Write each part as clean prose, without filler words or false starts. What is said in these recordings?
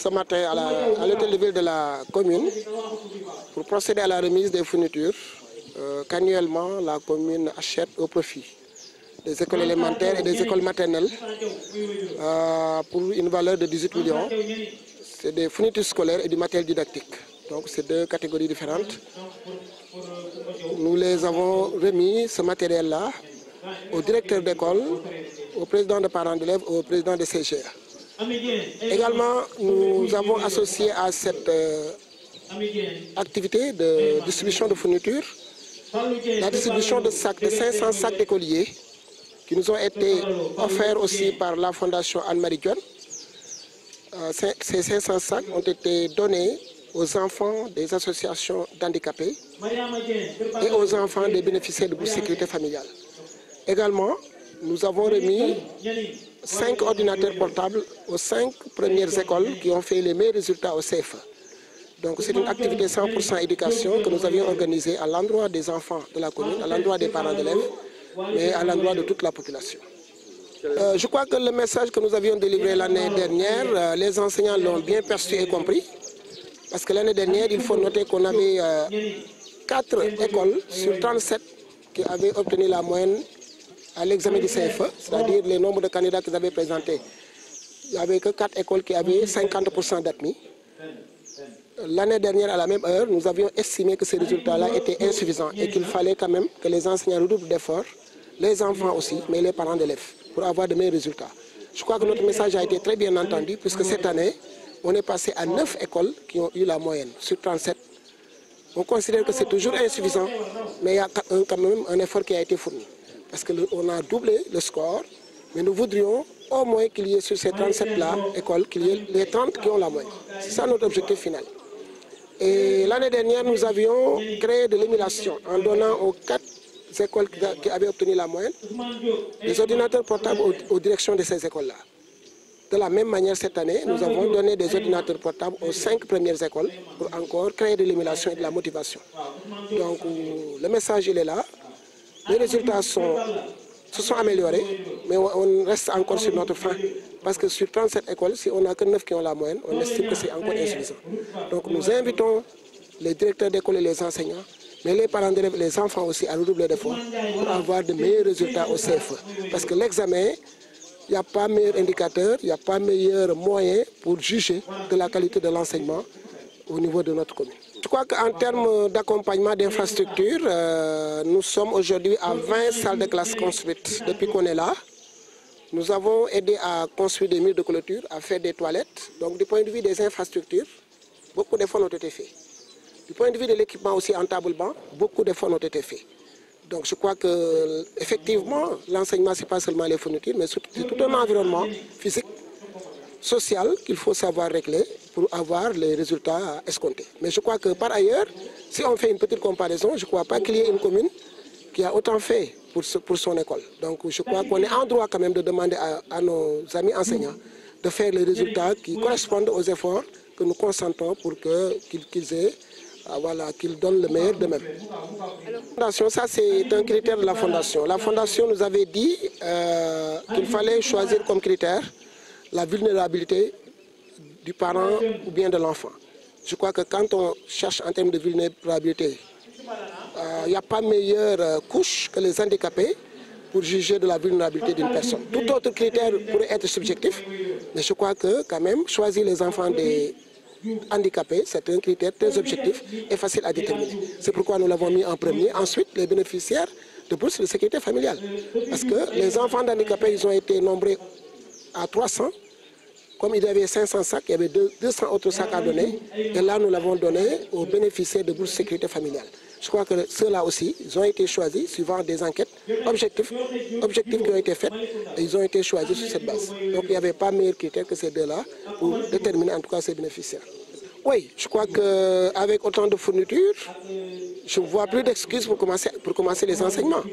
ce matin à l'hôtel de ville de la commune pour procéder à la remise des fournitures qu'annuellement la commune achète au profit des écoles élémentaires et des écoles maternelles pour une valeur de 18 millions. C'est des fournitures scolaires et du matériel didactique. Donc c'est deux catégories différentes. Nous les avons remis, ce matériel-là, au directeur d'école, au président de parents d'élèves, au président de CGA. Également, nous avons associé à cette activité de distribution de fournitures la distribution de sacs, de 500 sacs d'écoliers qui nous ont été offerts aussi par la Fondation Anne-Marie Dione. Ces 500 sacs ont été donnés aux enfants des associations d'handicapés et aux enfants des bénéficiaires de bourse sécurité familiale. Également, nous avons remis 5 ordinateurs portables aux 5 premières écoles qui ont fait les meilleurs résultats au CFE. Donc c'est une activité 100% éducation que nous avions organisée à l'endroit des enfants de la commune, à l'endroit des parents d'élèves, mais à l'endroit de toute la population. Je crois que le message que nous avions délivré l'année dernière, les enseignants l'ont bien perçu et compris. Parce que l'année dernière, il faut noter qu'on avait 4 écoles sur 37 qui avaient obtenu la moyenne à l'examen du CFE, c'est-à-dire le nombre de candidats qu'ils avaient présentés. Il n'y avait que 4 écoles qui avaient 50% d'admis. L'année dernière, à la même heure, nous avions estimé que ces résultats-là étaient insuffisants et qu'il fallait quand même que les enseignants redoublent d'efforts, les enfants aussi, mais les parents d'élèves, pour avoir de meilleurs résultats. Je crois que notre message a été très bien entendu, puisque cette année, on est passé à 9 écoles qui ont eu la moyenne sur 37. On considère que c'est toujours insuffisant, mais il y a quand même un effort qui a été fourni. Parce qu'on a doublé le score, mais nous voudrions au moins qu'il y ait sur ces 37-là écoles, qu'il y ait les 30 qui ont la moyenne. C'est ça notre objectif final. Et l'année dernière, nous avions créé de l'émulation en donnant aux 4 écoles qui avaient obtenu la moyenne des ordinateurs portables aux directions de ces écoles-là. De la même manière, cette année, nous avons donné des ordinateurs portables aux 5 premières écoles pour encore créer de l'émulation et de la motivation. Donc, le message, il est là. Les résultats se sont améliorés, mais on reste encore sur notre fin. Parce que sur 37 écoles, si on n'a que 9 qui ont la moyenne, on estime que c'est encore insuffisant. Donc nous invitons les directeurs d'école et les enseignants, mais les parents d'élèves et les enfants aussi à redoubler d'efforts pour avoir de meilleurs résultats au CFE. Parce que l'examen, il n'y a pas meilleur indicateur, il n'y a pas meilleur moyen pour juger de la qualité de l'enseignement au niveau de notre commune. Je crois qu'en termes d'accompagnement d'infrastructures, nous sommes aujourd'hui à 20 salles de classe construites depuis qu'on est là. Nous avons aidé à construire des murs de clôture, à faire des toilettes. Donc du point de vue des infrastructures, beaucoup d'efforts ont été faits. Du point de vue de l'équipement aussi en table-banc, beaucoup d'efforts ont été faits. Donc je crois que effectivement, l'enseignement, ce n'est pas seulement les fournitures, mais c'est tout un environnement physique, social qu'il faut savoir régler pour avoir les résultats escomptés. Mais je crois que par ailleurs, si on fait une petite comparaison, je ne crois pas qu'il y ait une commune qui a autant fait pour son école. Donc je crois qu'on est en droit quand même de demander à nos amis enseignants de faire les résultats qui correspondent aux efforts que nous consentons pour qu'ils donnent le meilleur d'eux-mêmes. La fondation, ça c'est un critère de la fondation. La fondation nous avait dit qu'il fallait choisir comme critère la vulnérabilité du parent ou bien de l'enfant. Je crois que quand on cherche en termes de vulnérabilité, il n'y a pas meilleure couche que les handicapés pour juger de la vulnérabilité d'une personne. Tout autre critère pourrait être subjectif, mais je crois que quand même choisir les enfants des handicapés, c'est un critère très objectif et facile à déterminer. C'est pourquoi nous l'avons mis en premier. Ensuite, les bénéficiaires de bourse de sécurité familiale. Parce que les enfants d'handicapés, ils ont été nombreux à 300. Comme il y avait 500 sacs, il y avait 200 autres sacs à donner. Et là, nous l'avons donné aux bénéficiaires de bourse de sécurité familiale. Je crois que ceux-là aussi, ils ont été choisis suivant des enquêtes objectives qui ont été faites. Et ils ont été choisis sur cette base. Donc il n'y avait pas meilleur critère que ces deux-là pour déterminer en tout cas ces bénéficiaires. Oui, je crois qu'avec autant de fournitures, je ne vois plus d'excuses pour commencer les enseignements.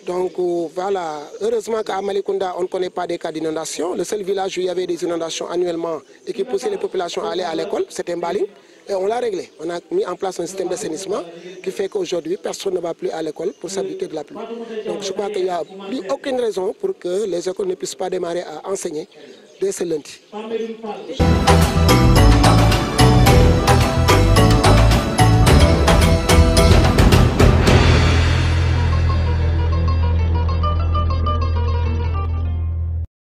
Donc voilà, heureusement qu'à Malicounda, on ne connaît pas des cas d'inondation. Le seul village où il y avait des inondations annuellement et qui poussait les populations à aller à l'école, c'était Mbaling. Et on l'a réglé. On a mis en place un système d'assainissement qui fait qu'aujourd'hui, personne ne va plus à l'école pour s'habiter de la pluie. Donc je crois qu'il n'y a plus aucune raison pour que les écoles ne puissent pas démarrer à enseigner dès ce lundi.